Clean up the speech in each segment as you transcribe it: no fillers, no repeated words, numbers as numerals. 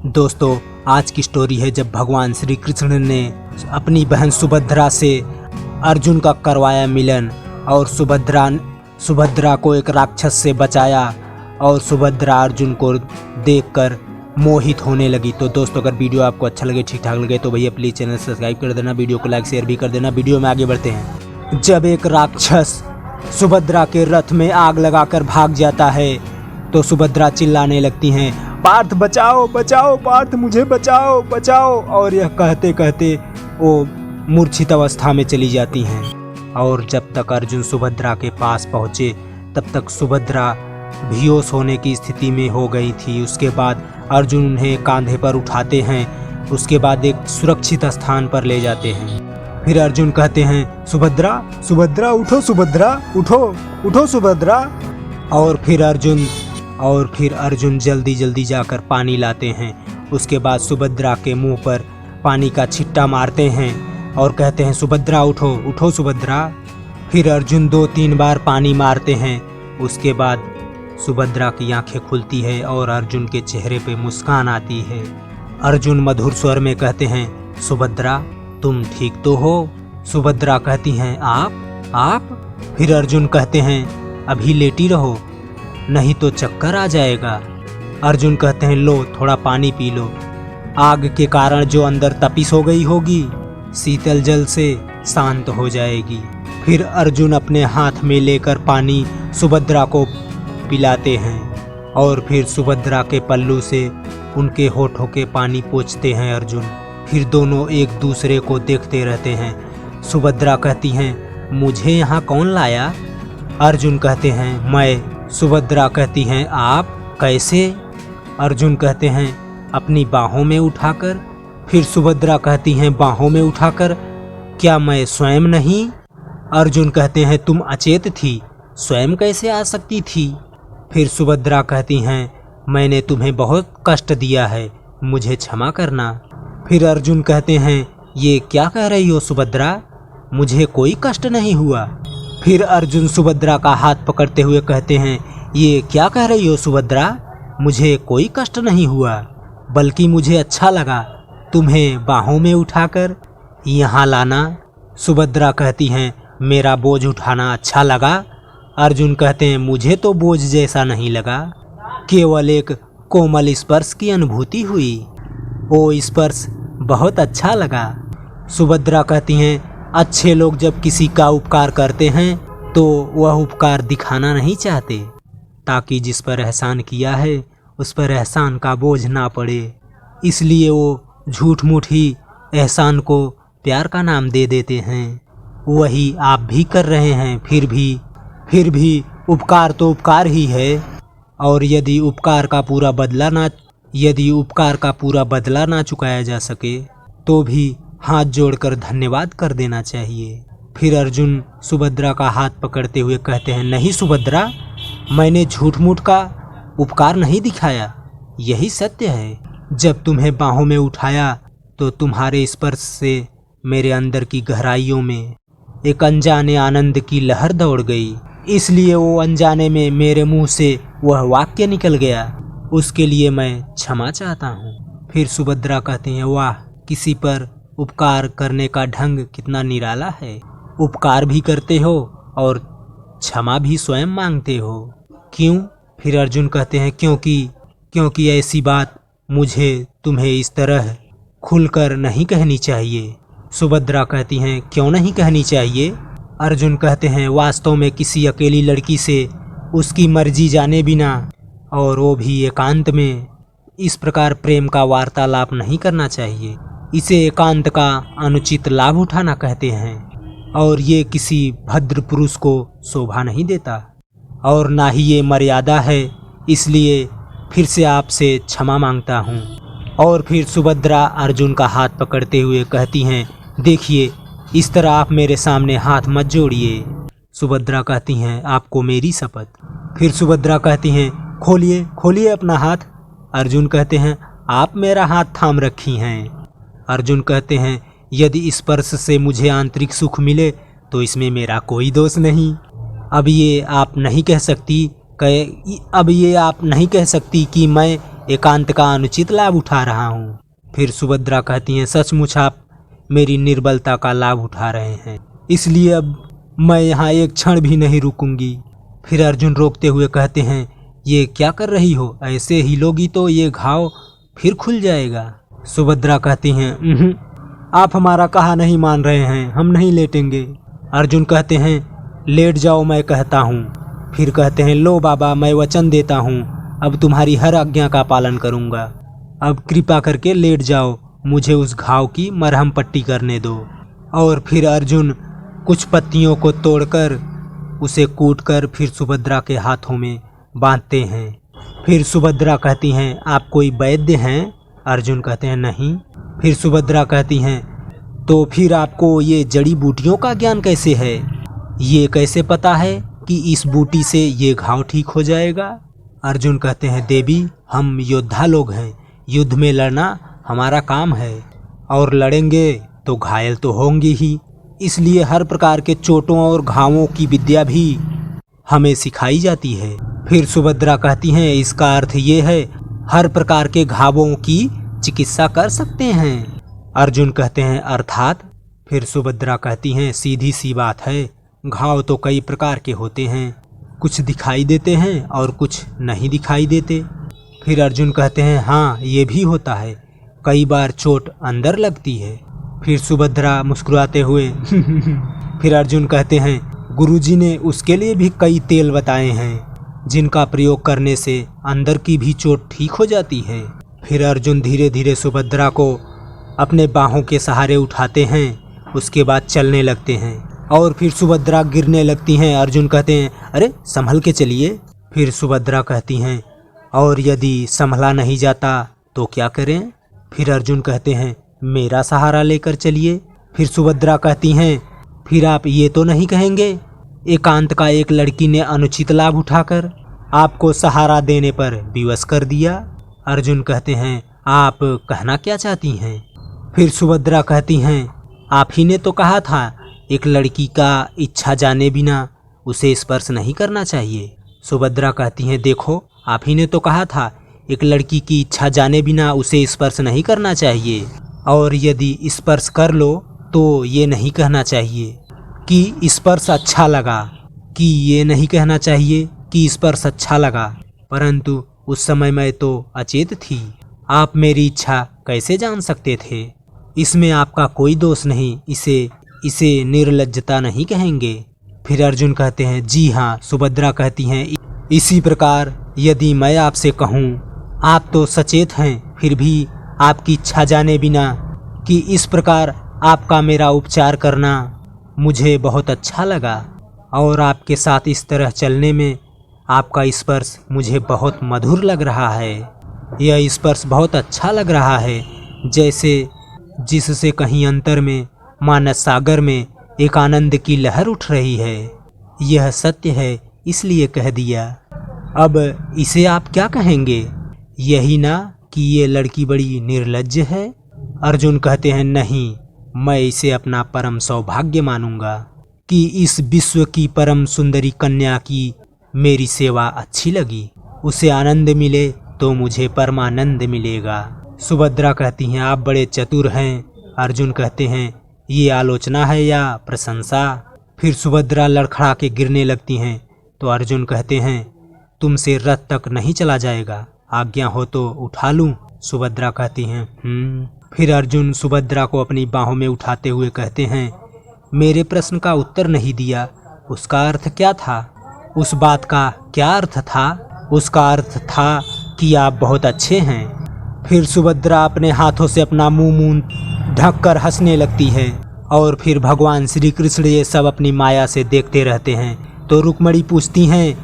दोस्तों, आज की स्टोरी है जब भगवान श्री कृष्ण ने अपनी बहन सुभद्रा से अर्जुन का करवाया मिलन और सुभद्रा को एक राक्षस से बचाया और सुभद्रा अर्जुन को देखकर मोहित होने लगी। तो दोस्तों, अगर वीडियो आपको अच्छा लगे, ठीक ठाक लगे तो भैया प्लीज़ चैनल सब्सक्राइब कर देना, वीडियो को लाइक शेयर भी कर देना। वीडियो में आगे बढ़ते हैं। जब एक राक्षस सुभद्रा के रथ में आग लगाकर भाग जाता है तो सुभद्रा चिल्लाने लगती हैं, पार्थ बचाओ बचाओ, पार्थ मुझे बचाओ बचाओ। और यह कहते कहते वो मूर्छित अवस्था में चली जाती हैं। और जब तक अर्जुन सुभद्रा के पास पहुँचे तब तक सुभद्रा बेहोश होने की स्थिति में हो गई थी। उसके बाद अर्जुन उन्हें कांधे पर उठाते हैं, उसके बाद एक सुरक्षित स्थान पर ले जाते हैं। फिर अर्जुन कहते हैं, सुभद्रा सुभद्रा उठो, सुभद्रा उठो उठो सुभद्रा। और फिर अर्जुन जल्दी जल्दी जाकर पानी लाते हैं। उसके बाद सुभद्रा के मुंह पर पानी का छिट्टा मारते हैं और कहते हैं, सुभद्रा उठो उठो सुभद्रा। फिर अर्जुन 2-3 बार पानी मारते हैं। उसके बाद सुभद्रा की आंखें खुलती है और अर्जुन के चेहरे पे मुस्कान आती है। अर्जुन मधुर स्वर में कहते हैं, सुभद्रा तुम ठीक तो हो? सुभद्रा कहती हैं, आप? फिर अर्जुन कहते हैं, अभी लेटी रहो नहीं तो चक्कर आ जाएगा। अर्जुन कहते हैं, लो थोड़ा पानी पी लो, आग के कारण जो अंदर तपिश हो गई होगी शीतल जल से शांत हो जाएगी। फिर अर्जुन अपने हाथ में लेकर पानी सुभद्रा को पिलाते हैं और फिर सुभद्रा के पल्लू से उनके होठों के पानी पोंछते हैं अर्जुन। फिर दोनों एक दूसरे को देखते रहते हैं। सुभद्रा कहती हैं, मुझे यहाँ कौन लाया? अर्जुन कहते हैं, मैं। सुभद्रा कहती हैं, आप? कैसे? अर्जुन कहते हैं, अपनी बाहों में उठाकर। फिर सुभद्रा कहती हैं, बाहों में उठाकर? क्या मैं स्वयं नहीं? अर्जुन कहते हैं, तुम अचेत थी, स्वयं कैसे आ सकती थी? फिर सुभद्रा कहती हैं, मैंने तुम्हें बहुत कष्ट दिया है, मुझे क्षमा करना। फिर अर्जुन कहते हैं, ये क्या कह रही हो सुभद्रा, मुझे कोई कष्ट नहीं हुआ। फिर अर्जुन सुभद्रा का हाथ पकड़ते हुए कहते हैं, ये क्या कह रही हो सुभद्रा, मुझे कोई कष्ट नहीं हुआ, बल्कि मुझे अच्छा लगा तुम्हें बाहों में उठाकर यहाँ लाना। सुभद्रा कहती हैं, मेरा बोझ उठाना अच्छा लगा? अर्जुन कहते हैं, मुझे तो बोझ जैसा नहीं लगा, केवल एक कोमल स्पर्श की अनुभूति हुई, वो स्पर्श बहुत अच्छा लगा। सुभद्रा कहती हैं, अच्छे लोग जब किसी का उपकार करते हैं तो वह उपकार दिखाना नहीं चाहते, ताकि जिस पर एहसान किया है उस पर एहसान का बोझ ना पड़े, इसलिए वो झूठ मूठ ही एहसान को प्यार का नाम दे देते हैं। वही आप भी कर रहे हैं। फिर भी उपकार तो उपकार ही है, और यदि उपकार का पूरा बदला ना चुकाया जा सके तो भी हाथ जोड़कर धन्यवाद कर देना चाहिए। फिर अर्जुन सुभद्रा का हाथ पकड़ते हुए कहते हैं, नहीं सुभद्रा, मैंने झूठ मूठ का उपकार नहीं दिखाया, यही सत्य है। जब तुम्हें बाहों में उठाया तो तुम्हारे स्पर्श से मेरे अंदर की गहराइयों में एक अनजाने आनंद की लहर दौड़ गई, इसलिए वो अनजाने में मेरे मुंह से वह वाक्य निकल गया, उसके लिए मैं क्षमा चाहता हूँ। फिर सुभद्रा कहती हैं, वाह, किसी पर उपकार करने का ढंग कितना निराला है, उपकार भी करते हो और क्षमा भी स्वयं मांगते हो, क्यों? फिर अर्जुन कहते हैं, क्योंकि ऐसी बात मुझे तुम्हें इस तरह खुलकर नहीं कहनी चाहिए। सुभद्रा कहती हैं, क्यों नहीं कहनी चाहिए? अर्जुन कहते हैं, वास्तव में किसी अकेली लड़की से उसकी मर्जी जाने बिना, और वो भी एकांत में, इस प्रकार प्रेम का वार्तालाप नहीं करना चाहिए, इसे एकांत का अनुचित लाभ उठाना कहते हैं, और ये किसी भद्र पुरुष को शोभा नहीं देता और ना ही ये मर्यादा है, इसलिए फिर से आपसे क्षमा मांगता हूँ। और फिर सुभद्रा अर्जुन का हाथ पकड़ते हुए कहती हैं, देखिए, इस तरह आप मेरे सामने हाथ मत जोड़िए। सुभद्रा कहती हैं, आपको मेरी शपथ। फिर सुभद्रा कहती हैं, खोलिए खोलिए अपना हाथ। अर्जुन कहते हैं, आप मेरा हाथ थाम रखी हैं। अर्जुन कहते हैं, यदि स्पर्श से मुझे आंतरिक सुख मिले तो इसमें मेरा कोई दोष नहीं। अब ये आप नहीं कह सकती कि मैं एकांत का अनुचित लाभ उठा रहा हूँ। फिर सुभद्रा कहती हैं, सचमुच आप मेरी निर्बलता का लाभ उठा रहे हैं, इसलिए अब मैं यहाँ एक क्षण भी नहीं रुकूंगी। फिर अर्जुन रोकते हुए कहते हैं, ये क्या कर रही हो, ऐसे हिलोगी तो ये घाव फिर खुल जाएगा। सुभद्रा कहती हैं, आप हमारा कहा नहीं मान रहे हैं, हम नहीं लेटेंगे। अर्जुन कहते हैं, लेट जाओ मैं कहता हूँ। फिर कहते हैं, लो बाबा मैं वचन देता हूँ, अब तुम्हारी हर आज्ञा का पालन करूँगा। अब कृपा करके लेट जाओ, मुझे उस घाव की मरहम पट्टी करने दो। और फिर अर्जुन कुछ पत्तियों को तोड़कर उसे कूटकर फिर सुभद्रा के हाथों में बांधते हैं। फिर सुभद्रा कहती हैं, आप कोई वैद्य हैं? अर्जुन कहते हैं, नहीं। फिर सुभद्रा कहती हैं, तो फिर आपको ये जड़ी बूटियों का ज्ञान कैसे है? ये कैसे पता है कि इस बूटी से ये घाव ठीक हो जाएगा? अर्जुन कहते हैं, देवी हम योद्धा लोग हैं, युद्ध में लड़ना हमारा काम है और लड़ेंगे तो घायल तो होंगे ही, इसलिए हर प्रकार के चोटों और घावों की विद्या भी हमें सिखाई जाती है। फिर सुभद्रा कहती हैं, इसका अर्थ ये है हर प्रकार के घावों की चिकित्सा कर सकते हैं? अर्जुन कहते हैं, अर्थात? फिर सुभद्रा कहती हैं, सीधी सी बात है, घाव तो कई प्रकार के होते हैं, कुछ दिखाई देते हैं और कुछ नहीं दिखाई देते। फिर अर्जुन कहते हैं, हाँ ये भी होता है, कई बार चोट अंदर लगती है। फिर सुभद्रा मुस्कुराते हुए फिर अर्जुन कहते हैं, गुरुजी ने उसके लिए भी कई तेल बताए हैं जिनका प्रयोग करने से अंदर की भी चोट ठीक हो जाती है। फिर अर्जुन धीरे धीरे सुभद्रा को अपने बाहों के सहारे उठाते हैं, उसके बाद चलने लगते हैं और फिर सुभद्रा गिरने लगती हैं। अर्जुन कहते हैं, अरे संभल के चलिए। फिर सुभद्रा कहती हैं, और यदि संभला नहीं जाता तो क्या करें? फिर अर्जुन कहते हैं, मेरा सहारा लेकर चलिए। फिर सुभद्रा कहती हैं, फिर आप ये तो नहीं कहेंगे एकांत का एक लड़की ने अनुचित लाभ उठाकर आपको सहारा देने पर विवश कर दिया? अर्जुन कहते हैं, आप कहना क्या चाहती हैं? फिर सुभद्रा कहती हैं, आप ही ने तो कहा था एक लड़की का इच्छा जाने बिना उसे स्पर्श नहीं करना चाहिए। सुभद्रा कहती हैं, देखो आप ही ने तो कहा था एक लड़की की इच्छा जाने बिना उसे स्पर्श नहीं करना चाहिए, और यदि स्पर्श कर लो तो ये नहीं कहना चाहिए कि स्पर्श अच्छा लगा, कि ये नहीं कहना चाहिए कि स्पर्श अच्छा लगा, परंतु उस समय मैं तो अचेत थी, आप मेरी इच्छा कैसे जान सकते थे? इसमें आपका कोई दोष नहीं, इसे निर्लज्जता नहीं कहेंगे। फिर अर्जुन कहते हैं, जी हाँ। सुभद्रा कहती हैं, इसी प्रकार यदि मैं आपसे कहूँ, आप तो सचेत हैं, फिर भी आपकी इच्छा जाने बिना कि इस प्रकार आपका मेरा उपचार करना मुझे बहुत अच्छा लगा, और आपके साथ इस तरह चलने में आपका स्पर्श मुझे बहुत मधुर लग रहा है। यह स्पर्श बहुत अच्छा लग रहा है, जैसे जिससे कहीं अंतर में मानस सागर में एक आनंद की लहर उठ रही है। यह सत्य है, इसलिए कह दिया। अब इसे आप क्या कहेंगे? यही ना कि ये लड़की बड़ी निर्लज्ज है? अर्जुन कहते हैं, नहीं, मैं इसे अपना परम सौभाग्य मानूंगा कि इस विश्व की परम सुंदरी कन्या की मेरी सेवा अच्छी लगी, उसे आनंद मिले तो मुझे परमानंद मिलेगा। सुभद्रा कहती हैं, आप बड़े चतुर हैं। अर्जुन कहते हैं, ये आलोचना है या प्रशंसा? फिर सुभद्रा लड़खड़ा के गिरने लगती हैं, तो अर्जुन कहते हैं, तुमसे रथ तक नहीं चला जाएगा, आज्ञा हो तो उठा लूं? सुभद्रा कहती हैं, फिर अर्जुन सुभद्रा को अपनी बाहों में उठाते हुए कहते हैं, मेरे प्रश्न का उत्तर नहीं दिया, उसका अर्थ क्या था? उस बात का क्या अर्थ था? उसका अर्थ था कि आप बहुत अच्छे हैं। फिर सुभद्रा अपने हाथों से अपना मुंह ढककर हंसने लगती है, और फिर भगवान श्री कृष्ण ये सब अपनी माया से देखते रहते हैं। तो रुक्मणी पूछती हैं,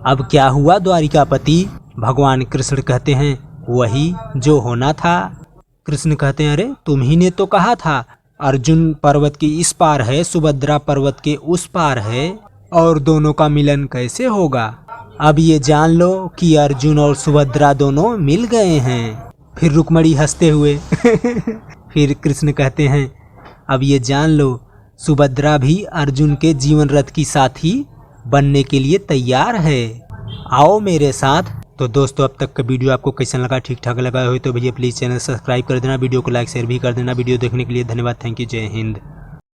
अब क्या हुआ द्वारिकापति? भगवान कृष्ण कहते हैं, वही जो होना था। कृष्ण कहते हैं, अरे तुम ही ने तो कहा था अर्जुन पर्वत के इस पार है, सुभद्रा पर्वत के उस पार है, और दोनों का मिलन कैसे होगा? अब ये जान लो कि अर्जुन और सुभद्रा दोनों मिल गए हैं। फिर रुक्मणी हंसते हुए फिर कृष्ण कहते हैं, अब ये जान लो सुभद्रा भी अर्जुन के जीवन रथ की साथी बनने के लिए तैयार है, आओ मेरे साथ तो दोस्तों अब तक का वीडियो आपको कैसा लगा, ठीक ठाक लगा हो तो भैया प्लीज़ चैनल सब्सक्राइब कर देना, वीडियो को लाइक शेयर भी कर देना। वीडियो देखने के लिए धन्यवाद। Thank you. जय हिंद।